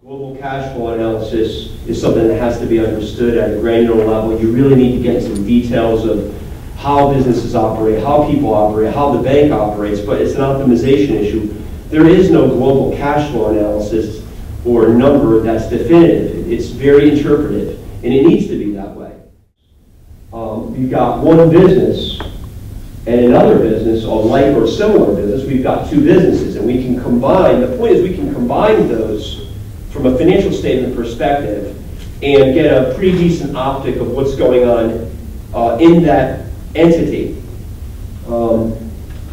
Global cash flow analysis is something that has to be understood at a granular level. You really need to get into the details of how businesses operate, how people operate, how the bank operates, but it's an optimization issue. There is no global cash flow analysis or number that's definitive. It's very interpretive, and it needs to be that way. You've got one business and another business, a like or similar business. We've got two businesses, and we can combine. The point is we can combine those from a financial statement perspective and get a pretty decent optic of what's going on in that entity.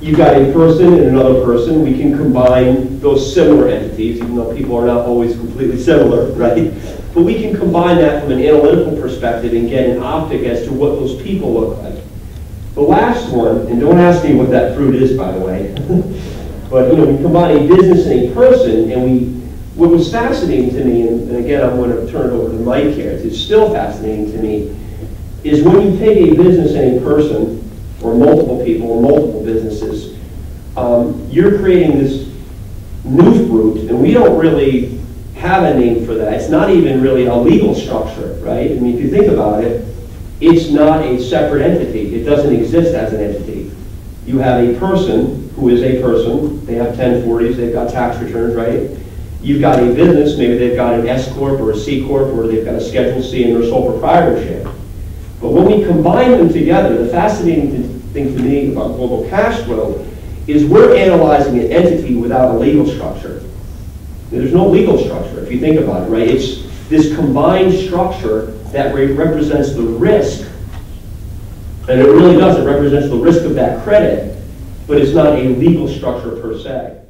You've got a person and another person. We can combine those similar entities, even though people are not always completely similar, right? But we can combine that from an analytical perspective and get an optic as to what those people look like. The last one, and don't ask me what that fruit is, by the way, but we combine a business and a person, and what was fascinating to me, and again I'm going to turn it over to Mike here, it's still fascinating to me, is when you take a business and a person, or multiple people, or multiple businesses, you're creating this new fruit, and we don't really have a name for that. It's not even really a legal structure, right? I mean, if you think about it, it's not a separate entity. It doesn't exist as an entity. You have a person who is a person. They have 1040s. They've got tax returns, right? You've got a business. Maybe they've got an S Corp or a C Corp, or they've got a Schedule C and they're sole proprietorship. But when we combine them together, the fascinating thing to me about global cash flow is we're analyzing an entity without a legal structure. There's no legal structure, if you think about it, right? It's this combined structure that represents the risk, and it really does. It represents the risk of that credit, but it's not a legal structure per se.